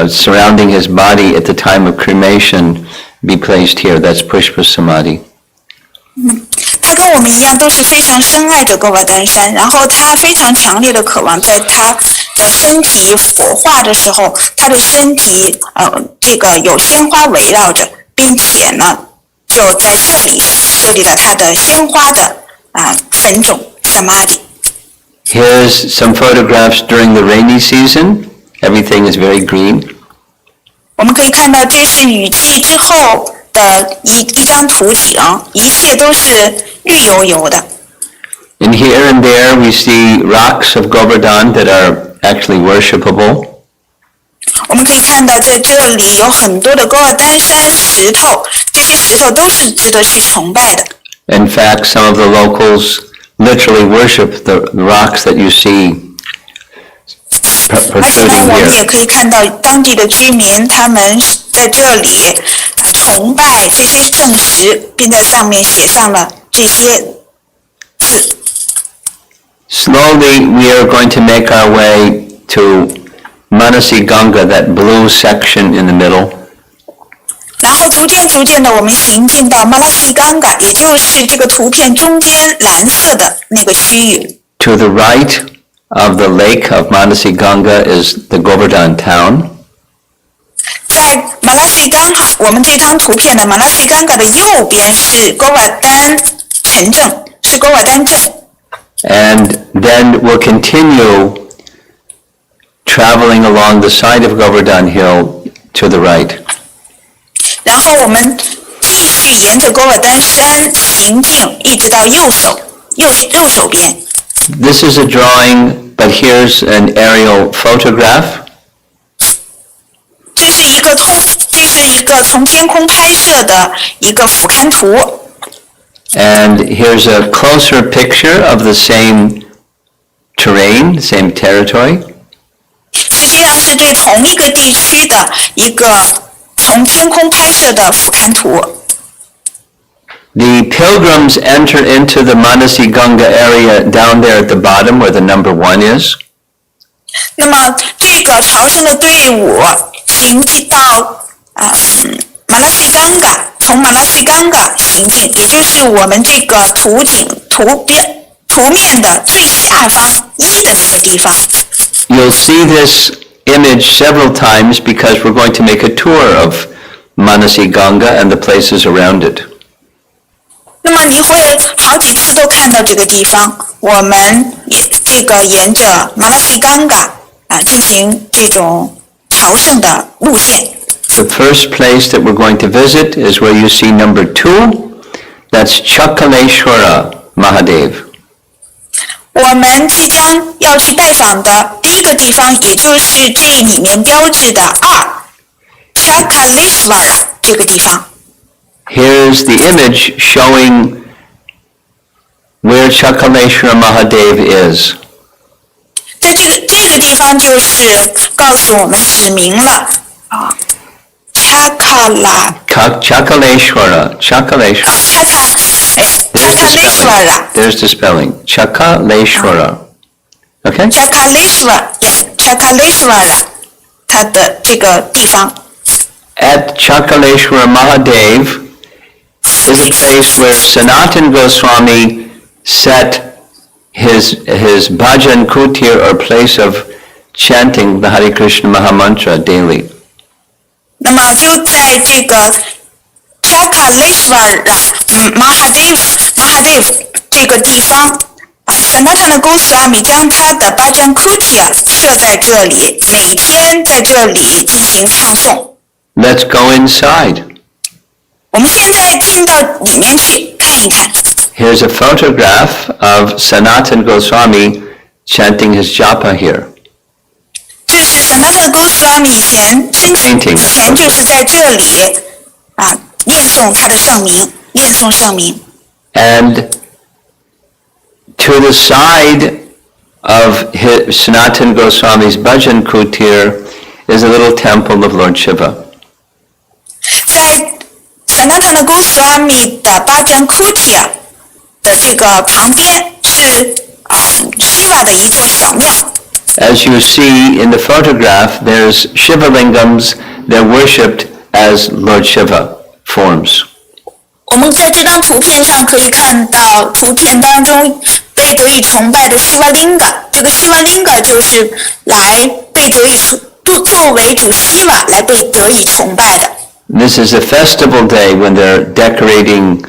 surrounding his body at the time of cremation be placed here. That's Pushpa Samadhi. 他跟我们一样都是非常深爱着戈瓦丹山，然后他非常强烈的渴望在他的身体火化的时候，他的身体这个有鲜花围绕着，并且呢就在这里设立了他的鲜花的坟冢 Samadhi。 Here's some photographs during the rainy season. Everything is very green. 我们可以看到这是雨季之后的一张图景，一切都是绿油油的。And here and there we see rocks of Govardhan that are actually worshipable. 我们可以看到在这里有很多的戈尔丹山石头，这些石头都是值得去崇拜的。In fact, some of the locals literally worship the rocks that you see 而且呢，我 protruding 们也 here. 可以看到当地的居民，他们在这里崇拜这些圣石，并在上面写上了这些字。Slowly, we are going to make our way to Manasi Ganga, that blue section in the middle. 然后逐渐的，我们行进到马拉西冈嘎，也就是这个图片中间蓝色的那个区域。To the right of the lake of Manasi Ganga is the Govardhan town. 在马拉西冈，我们这张图片的马拉西冈嘎的右边是戈瓦丹城镇，是戈瓦丹镇。And then we'll continue traveling along the side of Govardhan Hill to the right. 然后我们继续沿着戈瓦丹山行进，一直到右手边。This is a drawing, but here's an aerial photograph. 这是一个从天空拍摄的一个俯瞰图。And here's a closer picture of the same terrain, the same territory. 实际上是对同一个地区的一个从天空拍摄的俯瞰图。The pilgrims enter into the Manasi Ganga area down there at the bottom where the number 1 is. 那么这个朝圣的队伍行进到马拉西冈嘎，从马拉西冈嘎行进，也就是我们这个图面的最下方1的那个地方。You'll see this image several times because we're going to make a tour of Manasi Ganga and the places around it. 那么你会好几次都看到这个地方，我们这个沿着马拉西冈嘎进行这种朝圣的路线。The first place that we're going to visit is where you see number 2. That's Chakaleshwara Mahadev. 我们即将要去拜访的第一个地方，也就是这里面标志的Chakaleshwara 这个地方。Here's the image showing where Chakaleshwara Mahadev is. 在这个地方就是告诉我们指明了Chakaleshwara. There's the spelling. Chakaleshwara. Okay? Chakaleshwara 它的这个地方。At Chakaleshwara Mahadev is a place where Sanatana Goswami set his bhajan kutir, or place of chanting the Hare Krishna Mahamantra daily. 那么就在这个 Chakaleshwara Mahadev 这个地方Sanatana Goswami 将他的 bhajan kutir 设在这里，每天在这里进行唱诵。Let's go inside. 我们现在进到里面去看一看。Here's a photograph of Sanatana Goswami chanting his japa here. 这是 Sanatana Goswami 以前就是在这里念诵他的圣名，念诵圣名。And to the side of Sanatana Goswami's bhajan kutir is a little temple of Lord Shiva. 在 Sanatana Goswami 的 bhajan kutir 的这个旁边是Shiva 的一座小庙。As you see in the photograph, there's Shiva lingams. They're worshipped as Lord Shiva forms. 我们在这张图片上可以看到，图片当中被得以崇拜的西瓦林嘎，这个西瓦林嘎就是来被得以作为主西瓦来被得以崇拜的。This is a festival day when they're decorating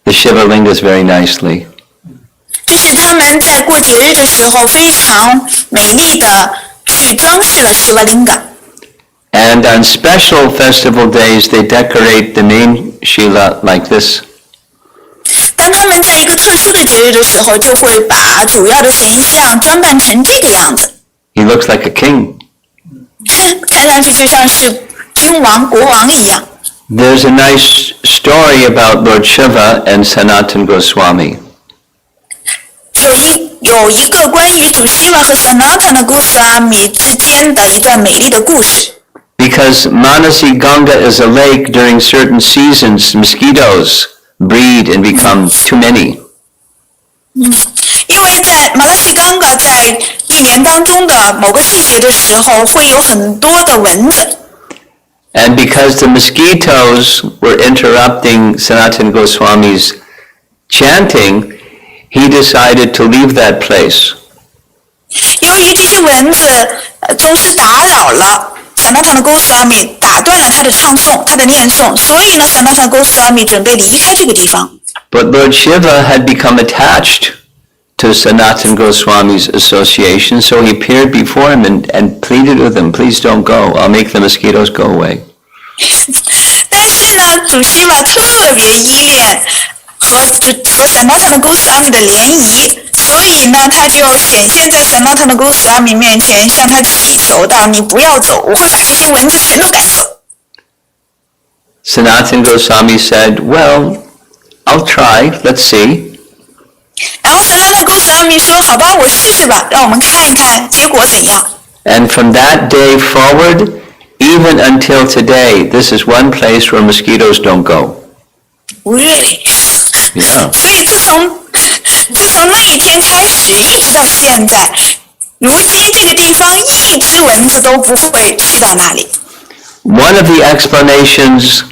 the Shiva lingas very nicely. 这是他们在过节日的时候非常美丽的去装饰了西瓦林嘎。And on special festival days, they decorate the main Shila like this. 当他们在一个特殊的节日的时候，就会把主要的神像装扮成这个样子， He looks like a king. 看上去就像是君王、国王一样。There's a nice story about Lord Shiva and Sanatan Goswami. 有一个关于主西瓦和 Sanatana Goswami 之间的一段美丽的故事。Because Manasi Ganga is a lake, during certain seasons, mosquitoes breed and become too many. 因为在马拉西冈嘎在一年当中的某个季节的时候，会有很多的蚊子。And because the mosquitoes were interrupting Sanatan Goswami's chanting, he decided to leave that place. 由于这些蚊子总是打扰了 Sanatana Goswami， 打断了他的唱诵、他的念诵，所以呢 ，Sanatana Goswami 准备离开这个地方。But Lord Shiva had become attached to Sanatan Goswami's association, so he appeared before him and pleaded with him, please don't go, I'll make the mosquitoes go away. 但是呢，主西瓦特别依恋和 Sanatana Goswami 的联谊，所以呢，他就显现在 Sanatana Goswami 面前，向他祈求道：“你不要走，我会把这些蚊子全都赶走。” Sanatan Goswami said, well, I'll try, let's see. 然后 Sanatana Goswami 说：“好吧，我试试吧，让我们看一看结果怎样。” And from that day forward, even until today, this is one place where mosquitoes don't go. Really? Yeah. 所以自从那一天开始，一直到现在，如今这个地方一只蚊子都不会去到那里。One of the explanations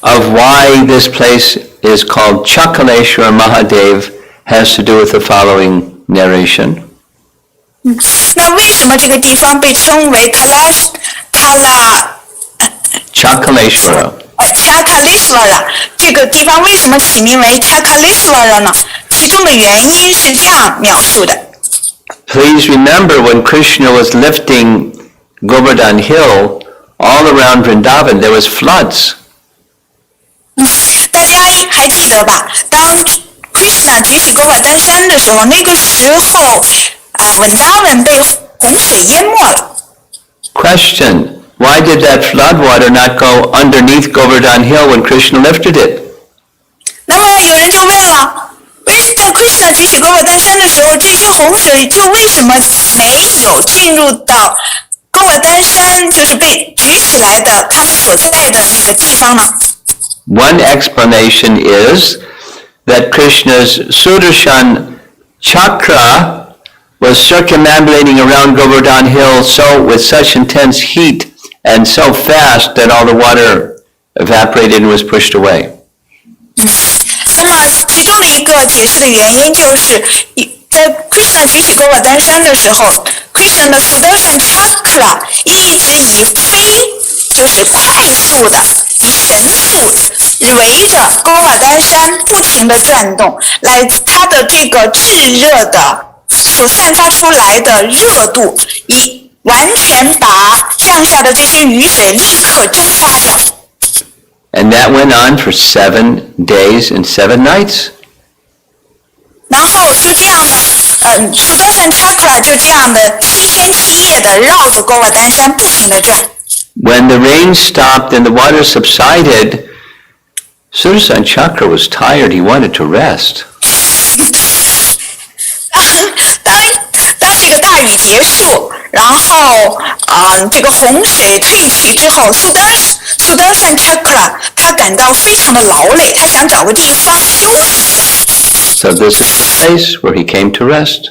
of why this place is called Chakaleshwar Mahadev has to do with the following narration. 那为什么这个地方被称为Chakaleshwara. Chakaleshwara 这个地方为什么起名为 Chakaleshwara 呢？其中的原因是这样描述的。Please remember when Krishna was lifting Govardhan Hill, all around Vrindavan there was floods. 大家还记得吧？当 Krishna 举起勾瓦丹山的时候，那个时候Vrindavan 被洪水淹没了。Question, why did that flood water not go underneath Govardhan Hill when Krishna lifted it? 那么有人就问了，在 Krishna 举起勾瓦丹山的时候，这些洪水就为什么没有进入到勾瓦丹山，就是被举起来的他们所在的那个地方呢？ One explanation is that Krishna's Sudarshan chakra was circumambulating around Govardhan Hill so with such intense heat and so fast that all the water evaporated and was pushed away. 那么其中的一个解释的原因就是，在 Krishna 举起勾瓦丹山的时候 ，Krishna 的 Sudarshan chakra 一直就是快速的以神速围着勾瓦丹山不停的转动，来它的这个炙热的所散发出来的热度，以完全把上下的这些雨水立刻蒸发掉。And that went on for 7 days and 7 nights. 然后就这样的Sudarshan chakra 就这样的7天7夜的绕着勾瓦丹山不停的转。When the rain stopped and the water subsided, Sudarshan chakra was tired. He wanted to rest. 当这个大雨结束，然后这个洪水退去之后 Sudarshan chakra 他感到非常的劳累，他想找个地方休息。So this is the place where he came to rest.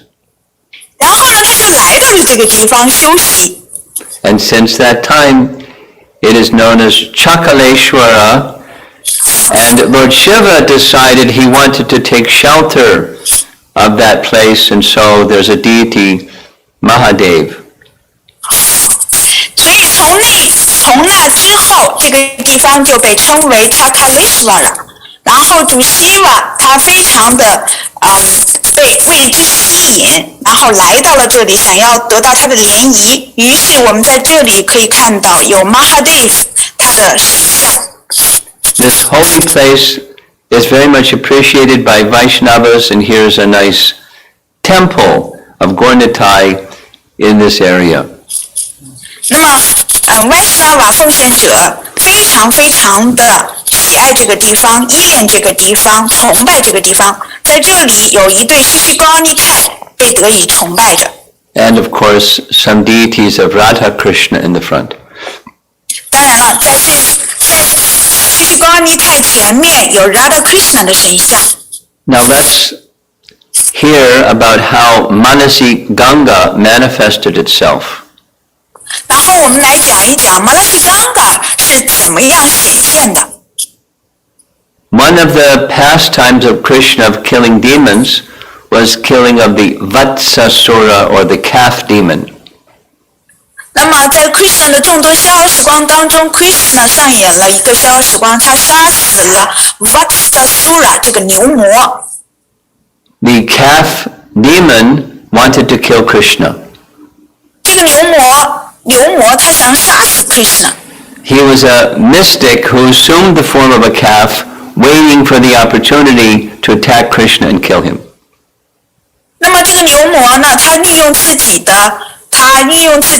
然后呢，他就来到了这个地方休息。And since that time, it is known as Chakaleshwara. And Lord Shiva decided he wanted to take shelter of that place, and so there's a deity, Mahadev. 所以从那之后，这个地方就被称为 Chakaleshwara。然后主希瓦他非常的被为之吸引，然后来到了这里，想要得到他的联谊。于是我们在这里可以看到有 Mahadev 他的石像。This holy place is very much appreciated by Vaishnavas, and here's a nice temple of Gaurnitai in this area. 那么Vaishnava 奉献者非常非常的喜爱这个地方，依恋这个地方，崇拜这个地方。在这里有一对西西高尼泰被得以崇拜着。And of course, some deities of Radha Krishna in the front. 当然了，在西西高尼泰前面有 Radha Krishna 的神像。Now let's hear about how Manasi Ganga manifested itself. 然后我们来讲一讲 Manasi Ganga 是怎么样显现的。One of the pastimes of Krishna of killing demons was killing of the Vatsasura, or the calf demon. 那么在 Krishna 的众多逍遥时光当中 ，Krishna 上演了一个逍遥时光，他杀死了 Vatsasura 这个牛魔。The calf demon wanted to kill Krishna. 这个牛魔他想杀死 Krishna。 He was a mystic who assumed the form of a calf, waiting for the opportunity to attack Krishna and kill him. 那么这个牛魔呢，他运用自己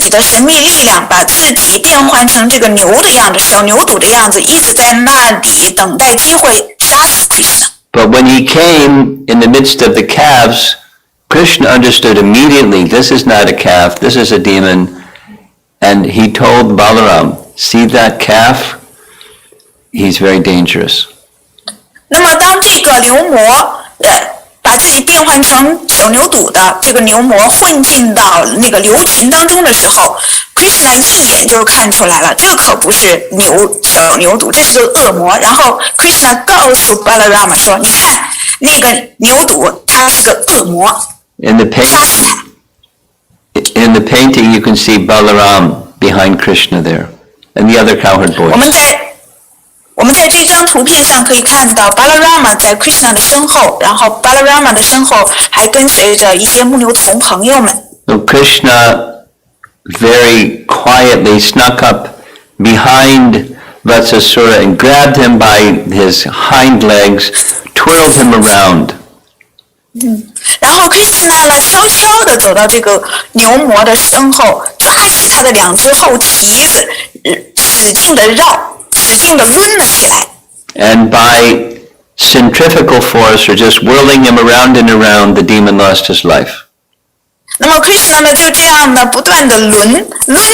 的神秘力量，把自己变换成这个牛的样子，小牛犊的样子，一直在那里等待机会杀死 Krishna。 But when he came in the midst of the calves, Krishna understood immediately, this is not a calf, this is a demon. And he told Balaram, see that calf? He's very dangerous. 那么当这个牛魔把自己变换成小牛犊的这个牛魔混进到那个牛群当中的时候 ，Krishna 一眼就看出来了，这可不是小牛犊，这是个恶魔。然后 Krishna 告诉 Balarama 说：“你看那个牛犊，它是个恶魔， In the 杀死它。” painting, you can see Balaram behind Krishna there, and the other cowherd 我们在这张图片上可以看到 Balarama 在 Krishna 的身后，然后 Balarama 的身后还跟随着一些牧牛童朋友们。So Krishna very quietly snuck up behind Vatsasura and grabbed him by his hind legs, twirled him around. 然后 Krishna 呢，悄悄地走到这个牛魔的身后，抓起他的两只后蹄子，使劲地绕，使劲地抡了起来。And by centrifugal force, or just whirling him around and around, the demon lost his life. 那么 Krishna 呢，就这样的不断地抡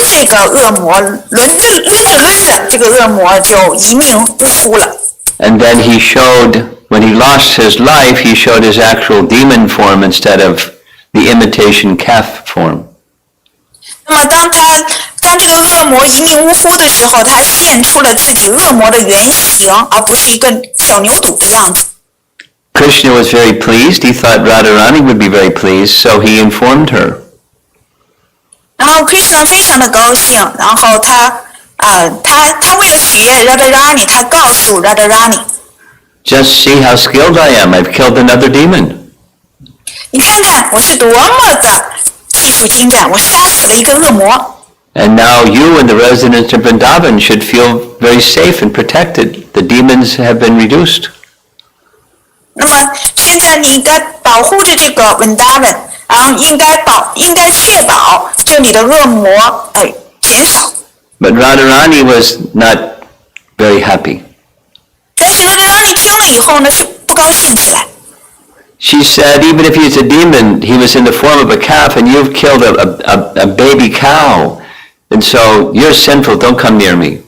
这个恶魔，抡着，这个恶魔就一命呜呼了。And then he showed, when he lost his life, he showed his actual demon form instead of the imitation calf form. 那么当这个恶魔一命呜呼的时候，他现出了自己恶魔的原形，而不是一个小牛犊的样子。Krishna was very pleased. He thought Radharani would be very pleased, so he informed her. 然后 Krishna 非常的高兴，然后他为了取悦 Radharani， 他告诉 Radharani， Just see how skilled I am. I've killed another demon. 你看看我是多么的技术精湛，我杀死了一个恶魔。And now you and the residents of Vrindavan should feel very safe and protected. The demons have been reduced. 那么现在你应该保护着这个 Vrindavan， 然后应该确保这里的恶魔减少。But Radharani was not very happy. 但是 Radharani 听了以后呢，是不高兴起来。She said, even if he's a demon, he was in the form of a calf, and you've killed a baby cow. And so you're sinful, don't come near me.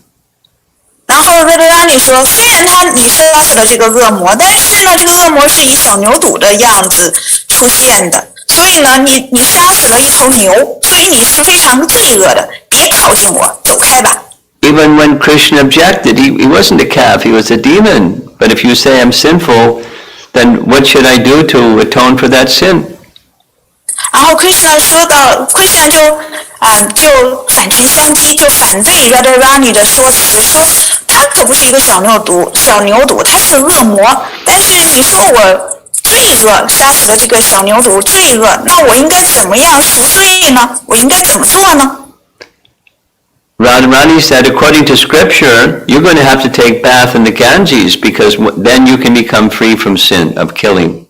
然后 Radharani 说，虽然你杀死了这个恶魔，但是呢，这个恶魔是以小牛犊的样子出现的，所以呢，你杀死了一头牛，所以你是非常罪恶的，别靠近我，走开吧。Even when Krishna objected, he wasn't a calf, he was a demon. But if you say I'm sinful, then what should I do to atone for that sin? 然后 Krishna 就转成相机，就反对 Radharani 的说辞，说他可不是一个小牛犊，他是恶魔。但是你说我罪恶，杀死了这个小牛犊，罪恶，那我应该怎么样赎罪呢？我应该怎么做呢？ Radharani said, according to scripture, you're going to have to take bath in the Ganges because then you can become free from sin of killing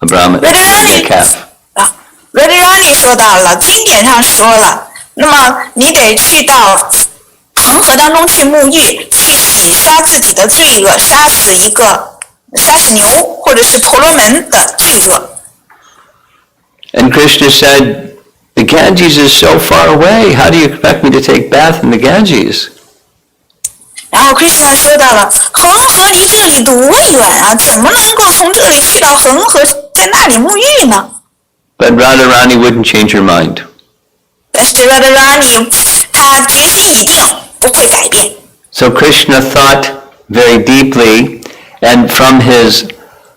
a Brahman, a calf. Radharani 说到了，经典上说了，那么你得去到恒河当中去沐浴，去洗刷自己的罪恶，杀死牛或者是婆罗门的罪恶。And Krishna said, the Ganges is so far away. How do you expect me to take bath in the Ganges? 然后 Krishna 说到了，恒河离这里多远啊？怎么能够从这里去到恒河，在那里沐浴呢？ But Radharani wouldn't change her mind. 但是 Radharani 他决心已定，不会改变。So Krishna thought very deeply, and from his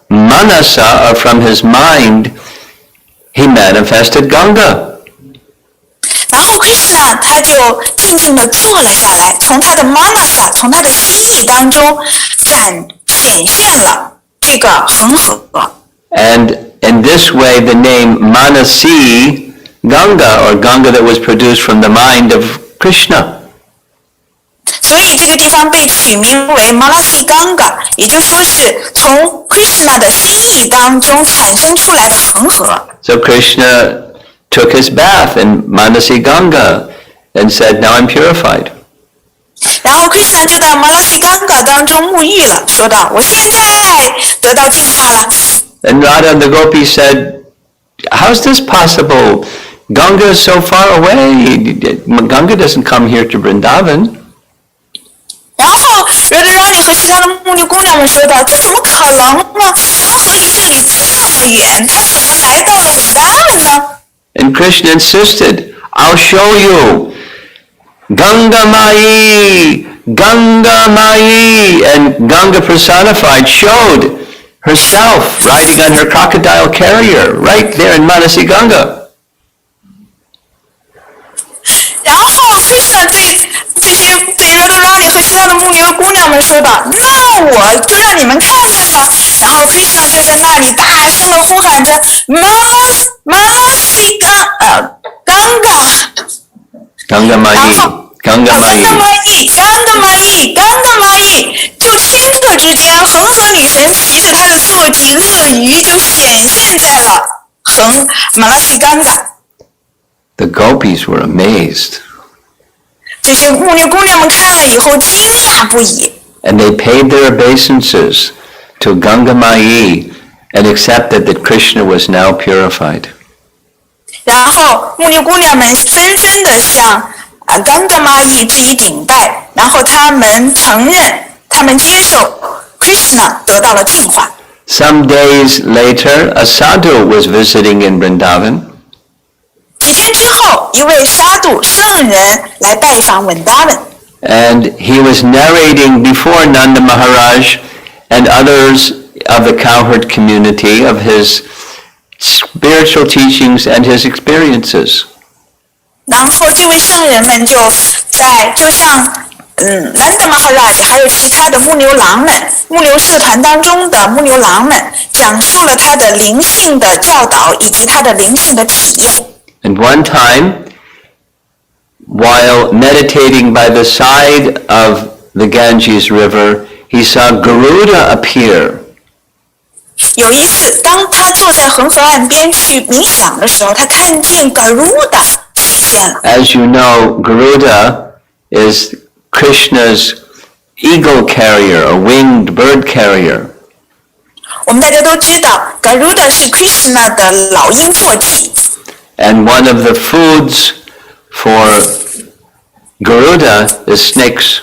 manasa, or from his mind, he manifested Ganga. 然后 Krishna 他就静静地坐了下来，从他的 manasa， 从他的心意当中显现了这个恒河。And in this way, the name Manasi Ganga, or Ganga that was produced from the mind of Krishna. 所以这个地方被取名为 Manasi Ganga， 也就是说是从 Krishna 的心意当中产生出来的恒河。So Krishna took his bath in Manasi Ganga and said, now I'm purified. 然后 Krishna 就到 Manasi Ganga 当中沐浴了，说道：“我现在得到净化了。” And Radha and the gopis said, how's this possible? Ganga is so far away. Ganga doesn't come here to Vrindavan. 然后 Radharani 和其他的牧女姑娘们说道：“这怎么可能呢？恒河离这里这么远，他怎么来到了Vrindavan呢？” And Krishna insisted, I'll show you. Ganga Mai, Ganga Mai. And Ganga personified showed herself riding on her crocodile carrier right there in Manasi Ganga. 然后 Krishna 对 Radharani 和其他的牧女姑娘们说道：“那我就让你们看看吧。”然后 Krishna 就在那里大声的呼喊着 Manasi Ganga。 Ganga Mai, Ganga Mai. Ganga Mai， 就顷刻之间，恒河女神骑着她的坐骑鳄鱼就显现在了Manasi Ganga。 The gopis were amazed. 这些牧女姑娘们看了以后惊讶不已。 And they paid their obeisances to Ganga Mai and accepted that Krishna was now purified. 然后牧女姑娘们纷纷的向Ganga Mai 致以顶拜，然后他们承认，他们接受 Krishna 得到了净化。 Some days later, a sadhu was visiting in Vrindavan. 几天之后，一位沙杜圣人来拜访Vrindavan。 And he was narrating before Nanda Maharaj and others of the cowherd community of his spiritual teachings and his experiences. 然后这位圣人们就向Nanda Maharaj 还有其他的牧牛郎们、牧牛社团当中的牧牛郎们讲述了他的灵性的教导以及他的灵性的体验。 And one time, while meditating by the side of the Ganges River, he saw Garuda appear. 有一次，当他坐在恒河岸边去冥想的时候，他看见 Garuda 显现了。 As you know, Garuda is Krishna's eagle carrier, a winged bird carrier. 我们大家都知道 ，Garuda 是 Krishna 的老鹰坐骑。 And one of the foods for Garuda is snakes.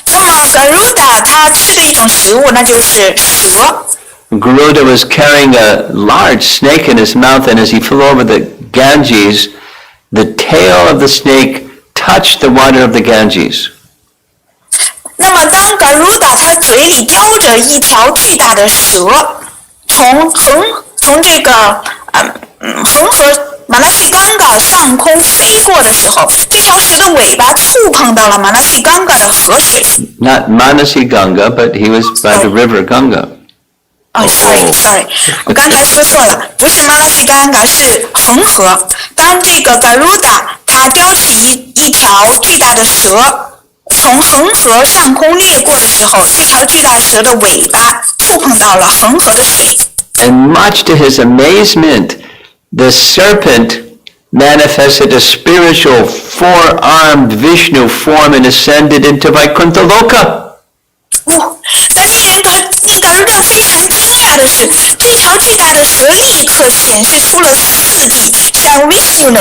那么 Garuda 他吃的一种食物，那就是蛇。Garuda was carrying a large snake in his mouth, and as he flew over the Ganges, the tail of the snake touched the water of the Ganges. 那么当 Garuda 他嘴里叼着一条巨大的蛇，从这个恒河马拉西冈嘎上空飞过的时候，这条蛇的尾巴触碰到了马拉西冈嘎的河水。Not Manasi Ganga, but he was by the river Ganga. sorry， 我刚才说错了，不是马拉西冈嘎，是恒河。当这个 Garuda 他叼起一条巨大的蛇，从恒河上空掠过的时候，这条巨大蛇的尾巴触碰到了恒河的水。And much to his amazement, the serpent manifested a spiritual four-armed Vishnu form and ascended into Vaikuntha Loka. 但令人Garuda 非常惊讶的是，这条巨大的蛇立刻显示出了4臂，像 Vishnu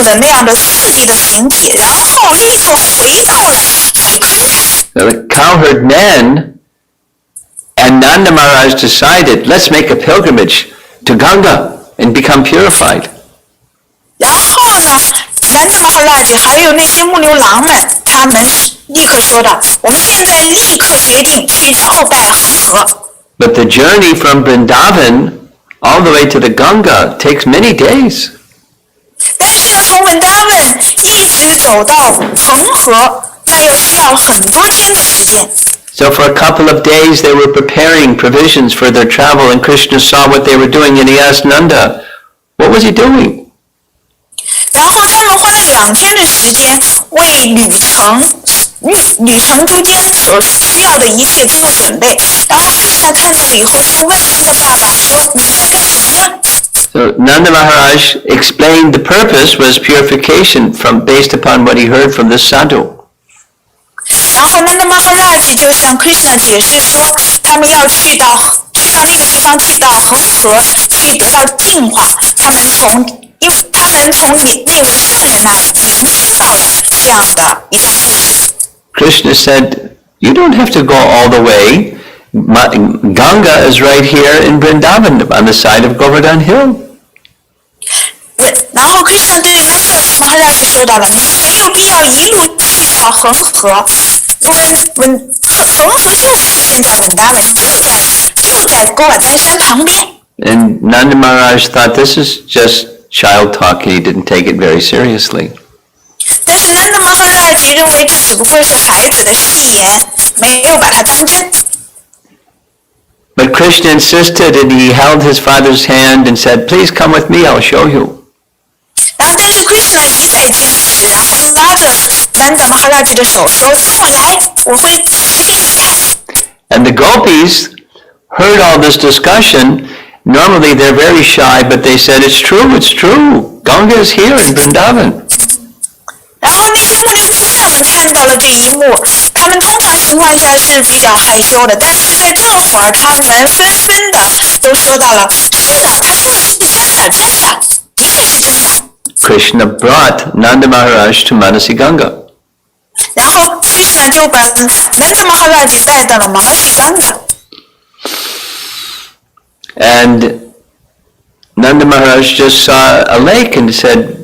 的那样的4臂的形体，然后立刻回到了海昆塔。The cowherd man and Nanda Maharaj decided, let's make a pilgrimage to Ganga and become purified. 然后呢，南达玛哈拉吉还有那些牧牛郎们，他们立刻说道：“我们现在立刻决定去朝拜恒河。” But the journey from Vrindavan all the way to the Ganga takes many days. 但是呢，从文达文一直走到恒河，那又需要很多天的时间。So for a couple of days they were preparing provisions for their travel, and Krishna saw what they were doing and he asked Nanda, what was he doing? 然后他们花了2天的时间为旅程中间所需要的一切做准备。然后 Krishna 看到了以后就问他的爸爸说：“你在干什么呀？” So Nanda Maharaj explained the purpose was purification based upon what he heard from the sadhu. 然后 Nanda Maharaj 就向 Krishna 解释说，他们要去到那个地方，去到恒河，去得到净化。他们从那位圣人那里聆听到了这样的一段故事。Krishna said, you don't have to go all the way. Ganga is right here in Vrindavan on the side of Govardhan Hill. 然后 Krishna 对 Nanda Maharaj 说到了，你们没有必要一路去到恒河，恒河就是出现在文达文，就在勾瓦丹山旁边。And Nanda Maharaj thought this is just child talk, and he didn't take it very seriously. 但是 Nanda Maharaj 认为这只不过是孩子的戏言，没有把它当真。But Krishna insisted, and he held his father's hand and said, please come with me, I'll show you. 然后但是 Krishna 一再坚持，然后拉着 Nanda Maharaj 的手说：“跟我来，我会指给你看。” And the gopis heard all this discussion. Normally they're very shy, but they said, it's true. Ganga is here in Vrindavan. 然后那些牧牛夫人们看到了这一幕，他们通常情况下是比较害羞的，但是在这会儿，他们纷纷的都说到了：“是的，他说的是真的，的确是真的。” Krishna brought Nanda Maharaj to Manasi Ganga. 然后 Krishna 就把 Nanda Maharaj 带到了马拉西冈嘎。And Nanda Maharaj just saw a lake and said,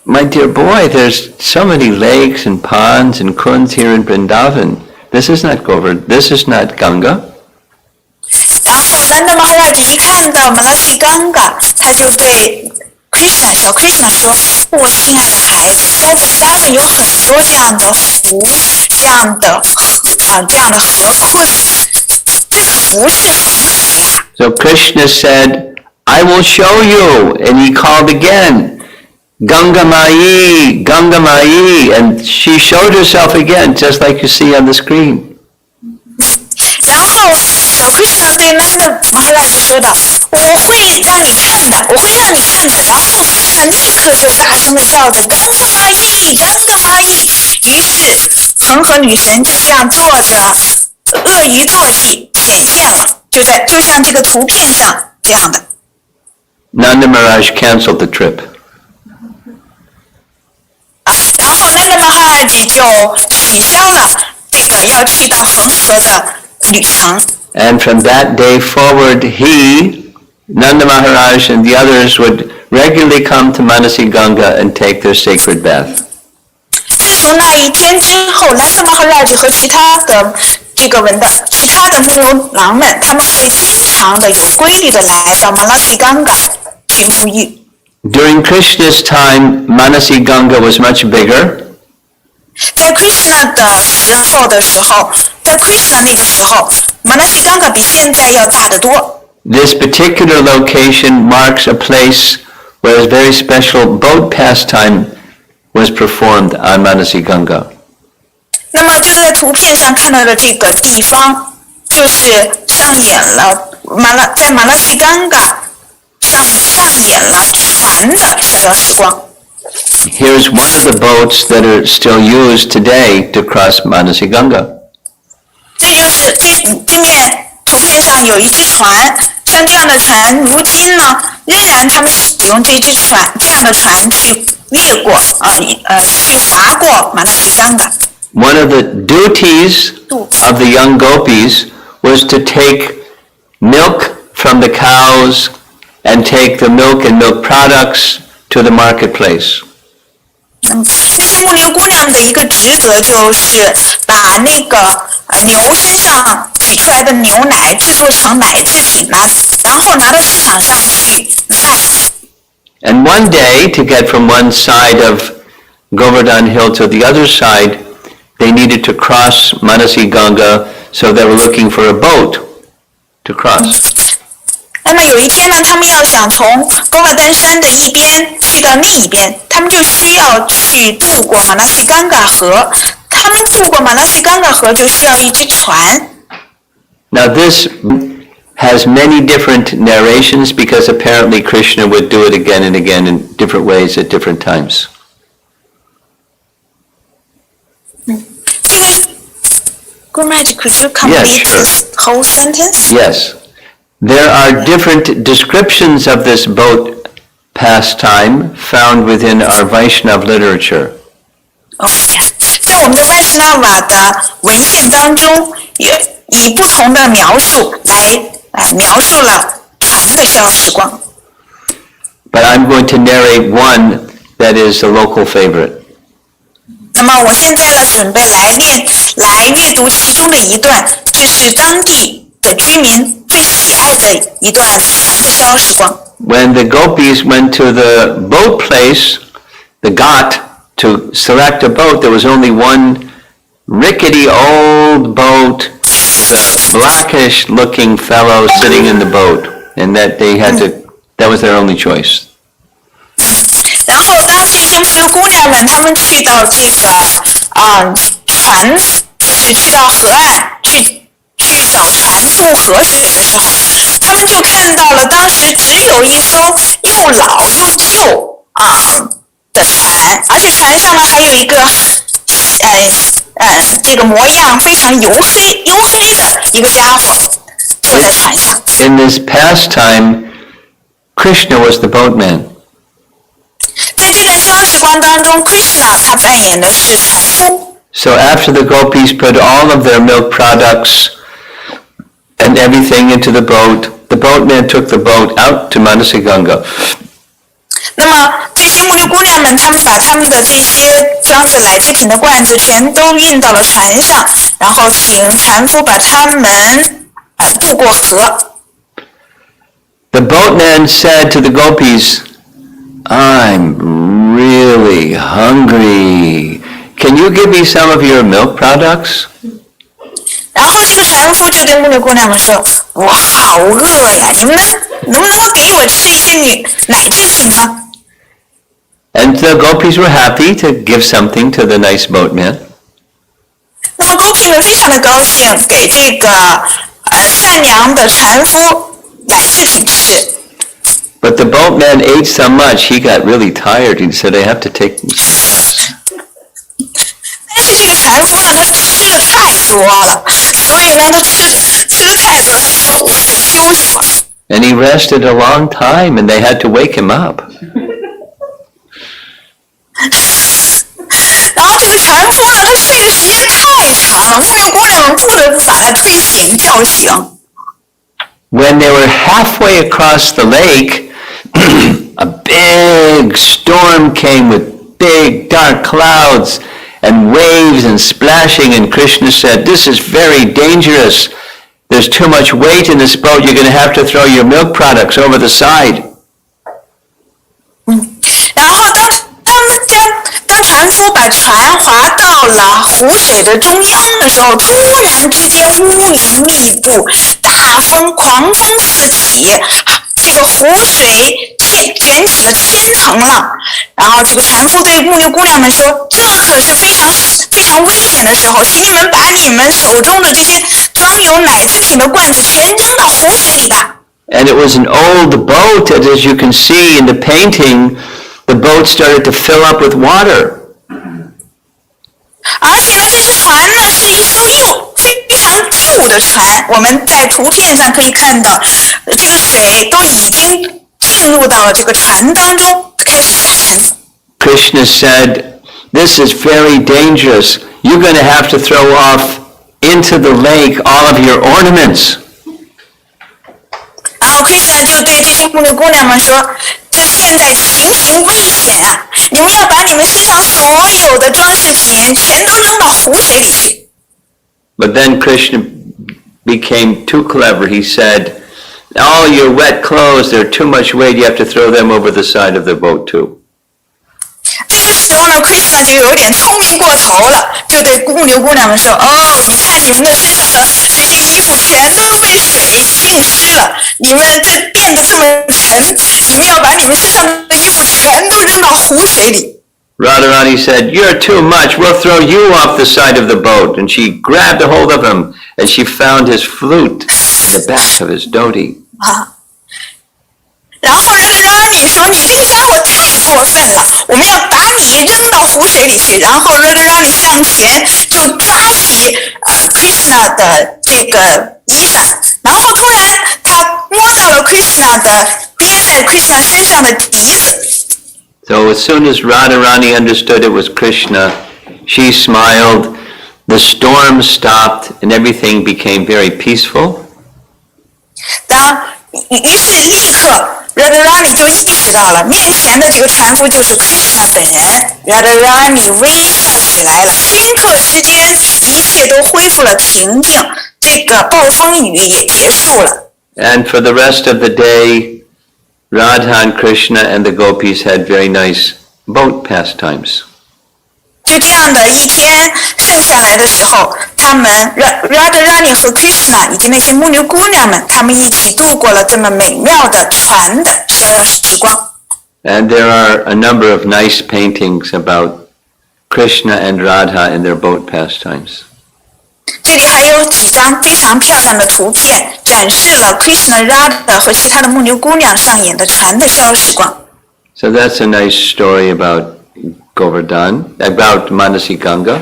my dear boy, there's so many lakes and ponds and kunds here in Vrindavan. This is not Govardhan, this is not Ganga. 然后 Nanda Maharaj 一看到马拉西冈嘎，他就对 Krishna 说：“我亲爱的孩子，在文达文有很多这样的湖，这样的河坤，这可不是恒河呀。” So Krishna said, I will show you. And he called again, Ganga Mai, and she showed herself again, just like you see on the screen. 然后小 Krishna 对 Nanda Maharaj 说道：“我会让你看的。”然后 Krishna 立刻就大声的叫着 Ganga Mai。于是恒河女神就这样坐着鳄鱼坐骑显现了，就像这个图片上这样的。Nanda Maharaj canceled the trip. 然后 Nanda Maharaj 就取消了这个要去到恒河的旅程。And from that day forward, he, Nanda Maharaj and the others would regularly come to Manasi Ganga and take their sacred bath. 自从那一天之后，南达玛哈拉吉和其他的木牛郎们，他们会经常的有规律的来到马拉西冈嘎去沐浴。During Krishna's time, Manasi Ganga was much bigger. 在 Krishna 的时候的时候，在 Krishna 那个时候，马拉西冈嘎比现在要大得多。This particular location marks a place where a very special boat pastime was performed on Manasi Ganga. 那么就是在图片上看到的这个地方，就是上演了在马拉西冈嘎上演了船的社交时光。Here's one of the boats that are still used today to cross Manasi Ganga. 这就是这面图片上有一只船，像这样的船，如今呢仍然他们使用这样的船去去划过马拉西冈嘎。One of the duties of the young gopis was to take milk from the cows and take the milk and milk products to the marketplace. 这些牧牛姑娘的一个职责就是把那个牛身上挤出来的牛奶制作成奶制品呢，然后拿到市场上去卖。And one day, to get from one side of Govardhan Hill to the other side, they needed to cross Manasi Ganga, so they were looking for a boat to cross. 那么有一天呢，他们要想从高瓦丹山的一边去到另一边，他们就需要去渡过马拉西冈嘎河。他们渡过马拉西冈嘎河就需要一只船。Now this has many different narrations because apparently Krishna would do it again and again in different ways at different times. 这个 Gurumaj, could you complete this whole sentence? Yes. There are different descriptions of this boat pastime found within our Vaishnav literature. OK， 在我们的外斯纳瓦的文献当中，以不同的描述来描述了船的消时光。But I'm going to narrate one that is a local favorite. 那么我现在呢，准备来阅读其中的一段，这是当地的居民最喜爱的一段船的消时光。When the gopis went to the boat place, the ghat, to select a boat, there was only one rickety old boat with a blackish-looking fellow sitting in the boat, and that was their only choice. 然后当这些牧牛姑娘们，她们去到这个就是去到河岸去找船渡河水的时候，他们就看到了当时只有一艘又老又旧的船，而且船上呢还有一个这个模样非常黝黑的一个家伙坐在船上。In this pastime, Krishna was the boatman. 在这段消时光当中 ，Krishna 他扮演的是船夫。So after the gopis put all of their milk products and everything into the boatman took the boat out to Manasi Ganga. 那么这些牧牛姑娘们，她们把她们的这些装着奶制品的罐子全都运到了船上，然后请船夫把它们渡过河。The boatman said to the gopis, "I'm really hungry. Can you give me some of your milk products?" 然后这个船夫就对牧牛姑娘们说：“我好饿呀，你们能不能给我吃一些奶制品呢？” And the gopis were happy to give something to the nice boatman. 那么 Gopi 们非常的高兴，给这个善良的船夫奶制品吃。But the boatman ate so much, he got really tired. He said, "I have to take some rest." 但是这个船夫呢，他吃的太多了，所以呢，他吃的太多，他说我得休息会儿。And he rested a long time, and they had to wake him up. 然后这个船夫呢，他睡的时间太长了，牧牛姑娘们不得不把来退醒叫醒。When they were halfway across the lake, a big storm came with big dark clouds and waves and splashing, and Krishna said, "This is very dangerous. There's too much weight in this boat. You're going to have to throw your milk products over the side." 然后当船夫把船划到了湖水的中央的时候，突然之间乌云密布，大风狂风四起，这个湖水卷起了千层浪。然后这个船夫对牧牛姑娘们说：“这可是非常非常危险的时候，请你们把你们手中的这些装有奶制品的罐子全扔到湖水里吧。” And it was an old boat, and as you can see in the painting, the boat started to fill up with water. 而且呢，这只船呢是一艘非常旧的船，我们在图片上可以看到，这个水都已经进入到了这个船当中，开始下沉。Krishna said, "This is very dangerous. You're going to have to throw off into the lake all of your ornaments." 然后 Krishna 就对这些牧牛姑娘们说：“这现在情形危险啊！你们要把你们身上所有的装饰品全都扔到湖水里去。” But then Krishna became too clever. He said, "All your wet clothes, they're too much weight. You have to throw them over the side of the boat too." 这个时候呢 ，Krishna 就有点聪明过头了，就对牧牛姑娘们说：“哦，你看你们的身上的这些衣服全都被水浸湿了，你们这变得这么沉，你们要把你们身上的衣服全都扔到湖水里。” Radharani said, "You're too much. We'll throw you off the side of the boat." And she grabbed a hold of him, and she found his flute in the back of his dhoti. 然后Radharani说：“你这个家伙太过分了，我们要把你扔到湖水里去。”然后Radharani向前就抓起Krishna 的这个衣裳，然后突然他摸到了 Krishna 的憋在 Krishna 身上的笛子。So as soon as Radharani understood it was Krishna, she smiled, the storm stopped, and everything became very peaceful. 于是立刻 Radharani 就意识到了，面前的这个船夫就是 Krishna 本人。Radharani 微笑起来了，顷刻之间，一切都恢复了平静，这个暴风雨也结束了。And for the rest of the day, Radha and Krishna and the gopis had very nice boat pastimes. 就这样的一天剩下来的时候，他们 Radharani 和 Krishna 以及那些牧牛姑娘们，他们一起度过了这么美妙的船的逍遥时光。And there are a number of nice paintings about Krishna and Radha in their boat pastimes. 这里还有几张非常漂亮的图片，展示了 Krishna、Radha 和其他的牧牛姑娘上演的船的逍遥时光。So that's a nice story about Govardhan, about Manasi Ganga.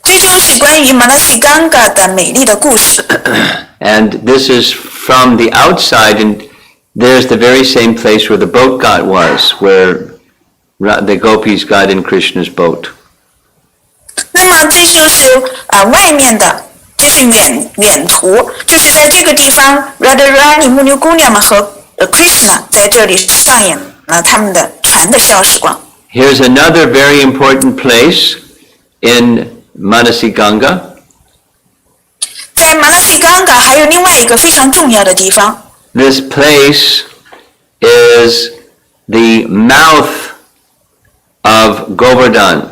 这就是关于 Manasi Ganga 的美丽的故事。And this is from the outside, and there's the very same place where the boat god was, where the gopis got in Krishna's boat. 那么这就是外面的，这是远图，就是在这个地方 Radharani 牧牛姑娘们和Krishna 在这里上演了他们的船的逍遥时光。Here's another very important place in Manasi Ganga. 在 Manasi Ganga 还有另外一个非常重要的地方。This place is the mouth of Govardhan.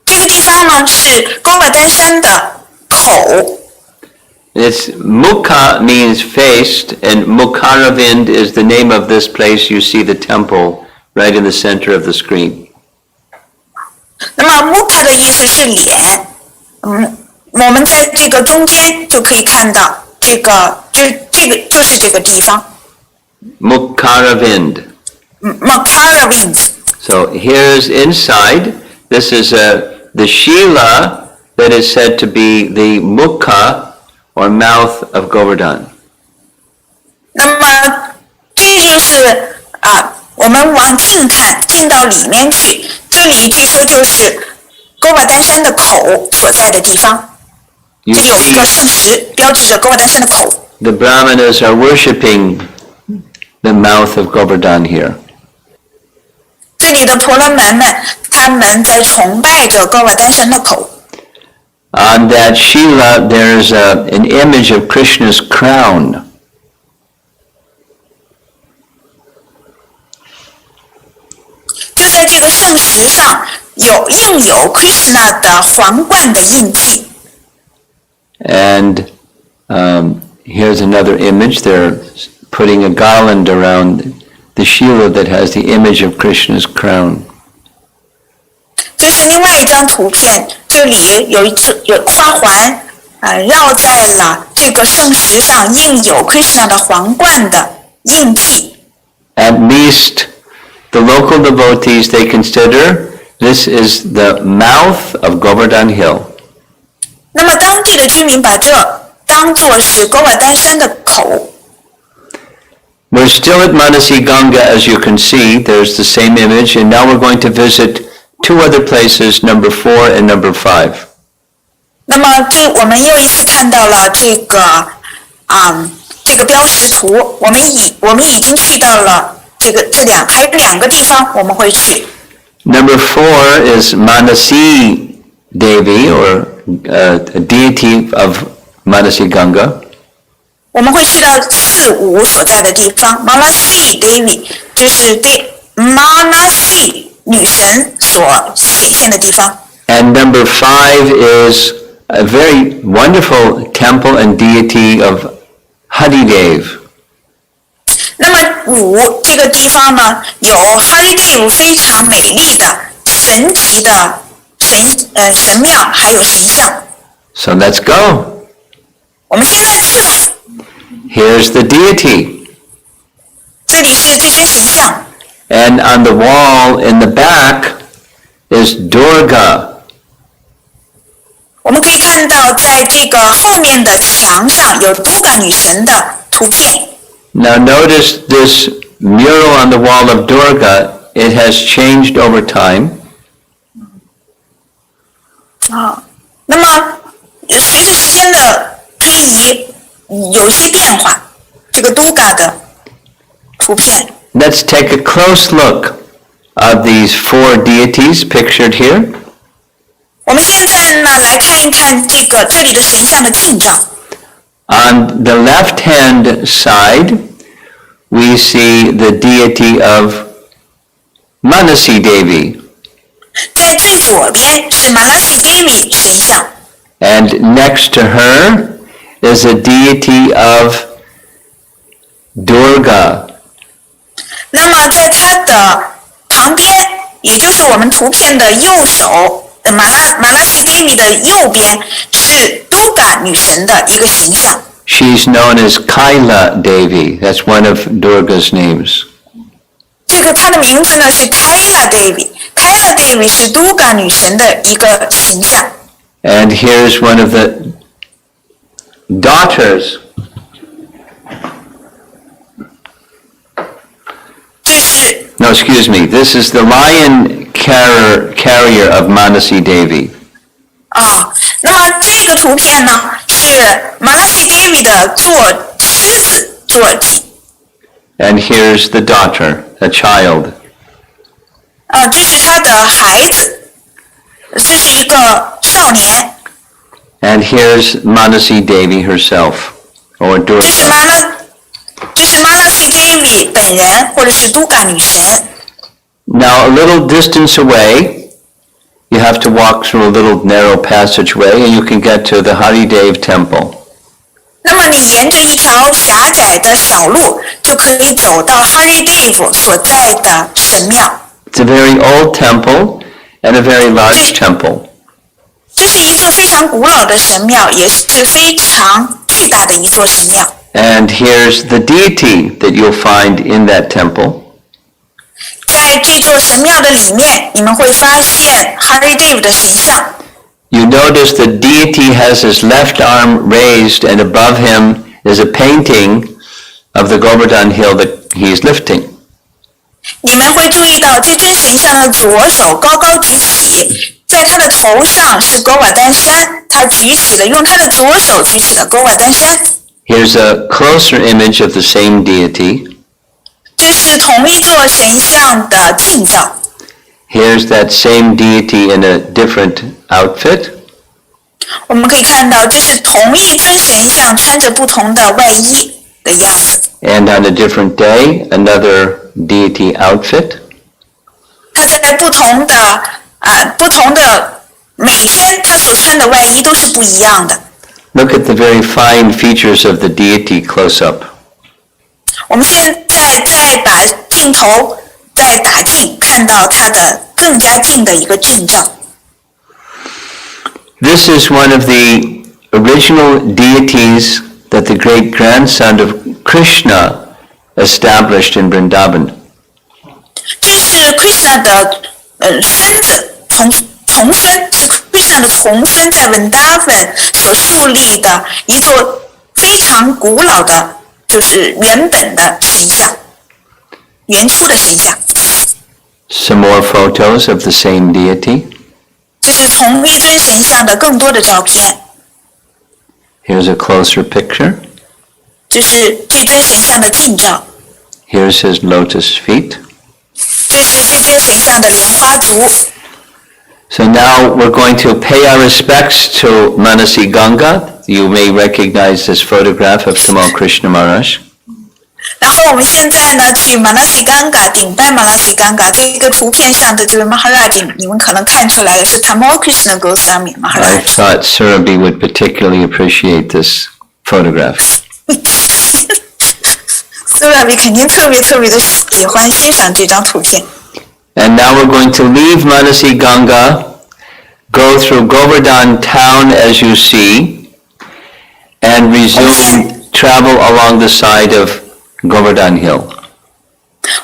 这个地方呢是勾瓦丹山的口。It's Mukha means faced, and Mukharavind is the name of this place. You see the temple right in the center of the screen. 那么 Mukha 的意思是脸，我们在这个中间就可以看到这个就是这个地方。Mukharavind. Mukharavind. So here's inside. This is the Shila that is said to be the Mukha or mouth of Govardhan. 那么这就是我们往近看，进到里面去，这里据说就是勾瓦丹山的口所在的地方。这里有一个圣石，标志着哥瓦丹山的口。The Brahmanas are worshipping the mouth of Govardhan here. 这里的婆罗门们，他们在崇拜着哥瓦丹山的口。On that Shila, there's an image of Krishna's crown. 就在这个圣石上印有 Krishna 的皇冠的印记。And here's another image. They're putting a garland around the Shila that has the image of Krishna's crown. 这是另外一张图片，这里有花环，绕在了这个圣石上，印有 Krishna 的皇冠的印记。At least the local devotees, they consider this is the mouth of Govardhan Hill. 那么当地的居民把这当作是哥瓦丹山的口。We're still at Manasi Ganga, as you can see. There's the same image, and now we're going to visit two other places, number 4 and number 5. 那么我们又一次看到了这个标识图，我们已经去到了还有两个地方我们会去。Number 4 is Manasi Devi, or a deity of Manasi Ganga. 我们会去到4、5所在的地方 ，Manasi Devi 就是Manasi 女神所显现的地方。And number 5 is a very wonderful temple and deity of Haridev. 那么5这个地方呢，有 Haridev 非常美丽的神奇的神庙，还有神像。So let's go. 我们现在去吧。Here's the deity. 这里是这尊神像。And on the wall in the back is Durga. 我们可以看到，在这个后面的墙上有Durga女神的图片。Now notice this mural on the wall of Durga. It has changed over time. 那么随着时间的推移，有一些变化。这个Durga的图片。Let's take a close look of these 4 deities pictured here. 我们现在呢来看一看这里的神像的近照。On the left-hand side, we see the deity of Manasi Devi. 在最左边是Manasi Devi 神像。And next to her is a deity of Durga. 那么在它的旁边，也就是我们图片的右手Manasi Devi 的右边是Durga女神的一个形象。She's known as Kaila Devi. That's one of Durga's names. 她的名字呢是 Kaila Devi。Kaila Devi 是Durga女神的一个形象。And here's one of the daughters. 这是 No, excuse me. This is the lion carrier of Manasi Devi. 那么这个图片呢是 Manasi Devi 的狮子坐骑。And here's the daughter, a child. 这是她的孩子，这是一个少年。And here's Manasi Devi herself, or Durga. 这是 Manasi Devi 本人，或者是Durga女神。Now, a little distance away, you have to walk through a little narrow passageway, and you can get to the Haridev temple. 那么你沿着一条狭窄的小路，就可以走到 Haridev 所在的神庙。It's a very old temple and a very large temple. 这是一座非常古老的神庙，也是非常巨大的一座神庙。And here's the deity that you'll find in that temple. 在这座神庙的里面，你们会发现 Haridev 的神像。You notice the deity has his left arm raised, and above him is a painting of the Govardhan hill that he's lifting. 你们会注意到这尊神像的左手高高举起，在他的头上是哥瓦丹山，他用他的左手举起了勾瓦丹山。Here's a closer image of the same deity. 这是同一座神像的近照。Here's that same deity in a different outfit. 我们可以看到，这是同一尊神像穿着不同的外衣的样子。And on a different day, another deity outfit. 他在不同的每天，他所穿的外衣都是不一样的。Look at the very fine features of the deity close up. 我们现在再把镜头再打近，看到它的更加近的一个近照。This is one of the original deities that the great grandson of Krishna established in Vrindavan. 这是 Krishna 的孙子重孙，是 Krishna 的重孙在 Vrindavan 所树立的一座非常古老的，就是原本的神像，原初的神像。Some more photos of the same deity. 这是同一尊神像的更多的照片。Here's a closer picture. 这是这尊神像的近照。Here's his lotus feet. 这是这尊神像的莲花足。So now we're going to pay our respects to Manasi Ganga. You may recognize this photograph of Tamal Krishna Maharaj. 然后我们现在呢去马拉西冈嘎顶拜马拉西冈嘎，这个图片上的这位 Maharaj， 你们可能看出来的是 Tamal Krishna Goswami I Maharaj。 thought Surabhi would particularly appreciate this photograph. Surabhi 肯定特别的喜欢欣赏这张图片。And now we're going to leave Manasi Ganga, go through Govardhan town as you see, and resume travel along the side of Govardhan Hill.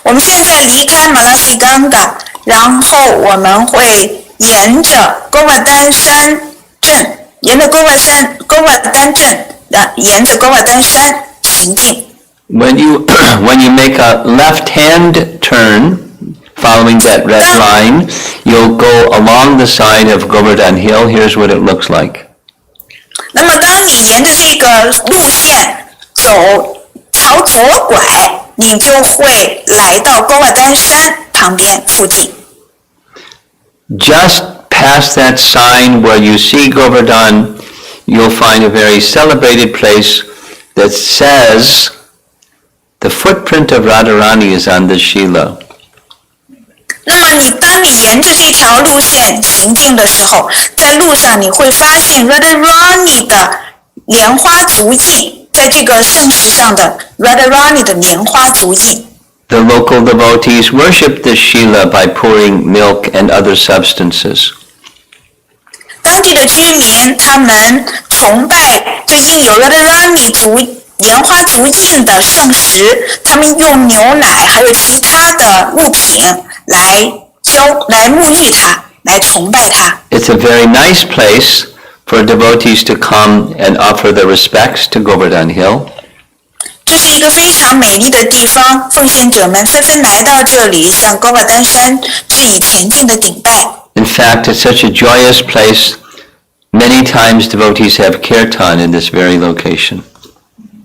我们现在离开马拉西冈嘎，然后我们会沿着勾瓦丹山镇，沿着勾瓦丹镇，沿着勾瓦丹山行进。When you make a left-hand turn, following that red line, you'll go along the side of Govardhan Hill. Here's what it looks like. 那么当你沿着这个路线朝左拐，你就会来到勾瓦丹山旁边附近。Just past that sign where you see Govardhan, you'll find a very celebrated place that says the footprint of Radharani is on the Shila. 那么当你沿着这条路线行进的时候，在路上你会发现 Radharani 的莲花足印，在这个圣石上的 Radharani 的莲花足印。The local devotees worship the Shila by pouring milk and other substances. 当地的居民他们崇拜这印有 Radharani 莲花足印的圣石，他们用牛奶还有其他的物品来沐浴它，来崇拜它。It's a very nice place for devotees to come and offer their respects to Govardhan Hill. 这是一个非常美丽的地方，奉献者们纷纷来到这里，向勾瓦丹山致以虔敬的顶拜。In fact, it's such a joyous place. Many times devotees have kirtan in this very location.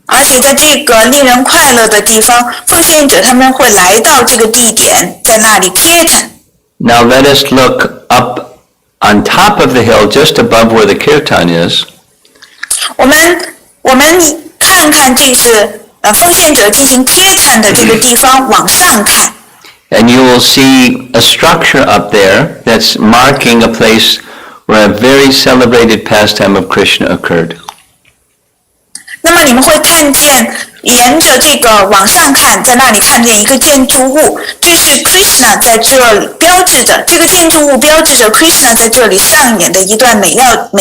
而且在这个令人快乐的地方，奉献者他们会来到这个地点，在那里 kirtan。 Now let us look up on top of the hill, just above where the kirtan is. 我们看看这是奉献者进行 kirtan 的这个地方，往上看。And you will see a structure up there that's marking a place where a very celebrated pastime of Krishna occurred. 那么你们会看见，沿着这个往上看，在那里看见一个建筑物，这是 Krishna 在这里标志着，这个建筑物标志着 Krishna 在这里上演的一段美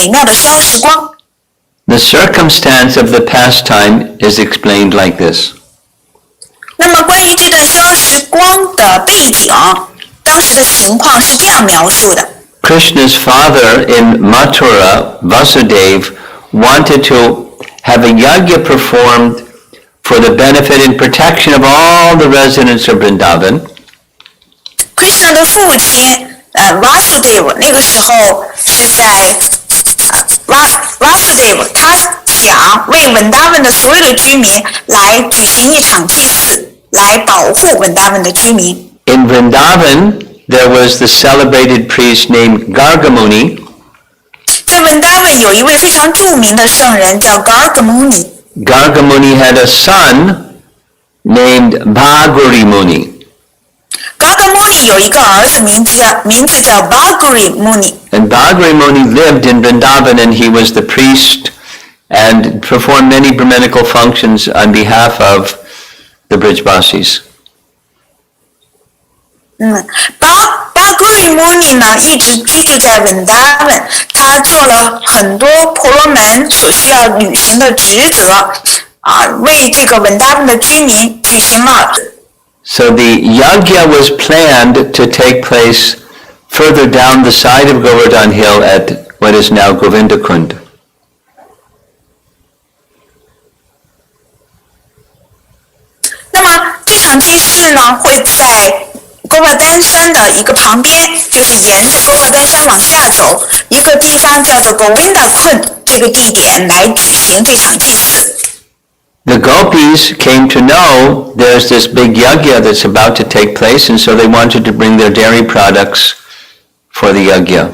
妙的烧时光。The circumstance of the pastime is explained like this. 那么关于这段烧时光的背景，当时的情况是这样描述的。Krishna's father in Mathura, Vasudev, wanted to have a yajna performed for the benefit and protection of all the residents of Vrindavan. Krishna 的父亲Vasudev 那个时候是在他想为文达文的所有的居民来举行一场祭祀，来保护文达文的居民。In Vrindavan, there was the celebrated priest named Gargamuni. 在文达文有一位非常著名的圣人叫 Gargamuni。 Gargamuni had a son named Bhaguri Muni. Gargamuni 有一个儿子，名字叫 Bhaguri Muni。 And Bhaguri Muni lived in Vrindavan, and he was the priest and performed many Brahminical functions on behalf of the Brijbasis. Bhaguri Muni 呢一直居住在文达文，他做了很多婆罗门所需要履行的职责为这个文达文的居民举行了。So the yajna was planned to take place further down the side of Govardhan Hill at what is now Govindakund. 那么这场祭祀呢会在勾瓦丹山的一个旁边，就是沿着勾瓦丹山往下走，一个地方叫做 Govindakund 这个地点来举行这场祭祀。The gopis came to know there's this big yajna that's about to take place, and so they wanted to bring their dairy products for the yajna.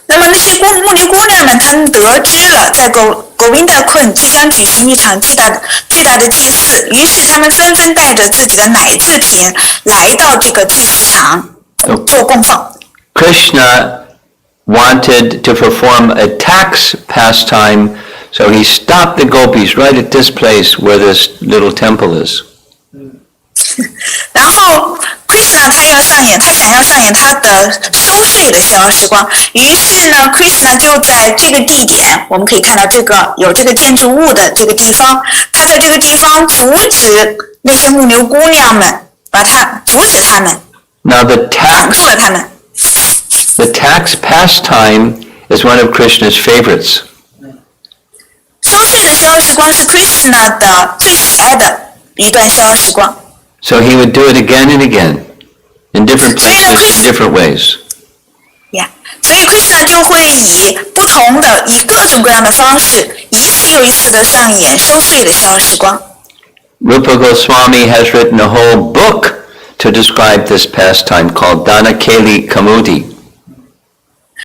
那么那些牧牛姑娘们，她们得知了在Govindakund即将举行一场巨大的祭祀，于是她们纷纷带着自己的奶制品来到这个祭祀场做供奉。Krishna wanted to perform a tax pastime, so he stopped the gopis right at this place where this little temple is. 然后 Krishna 他想要上演他的收税的逍遥时光，于是呢 Krishna 就在这个地点，我们可以看到有这个建筑物的这个地方，他在这个地方阻止那些牧牛姑娘们，阻止他们， Now 挡住了他们。the tax pastime is one of Krishna's favorites. 收税的逍遥时光是 Krishna 的最喜爱的一段逍遥时光。So he would do it again and again, in different places, in different ways. 所以 Krishna 就会以各种各样的方式，一次又一次的上演收税的逍遥时光。Rupa Goswami has written a whole book to describe this pastime called Danakeli Kamudi.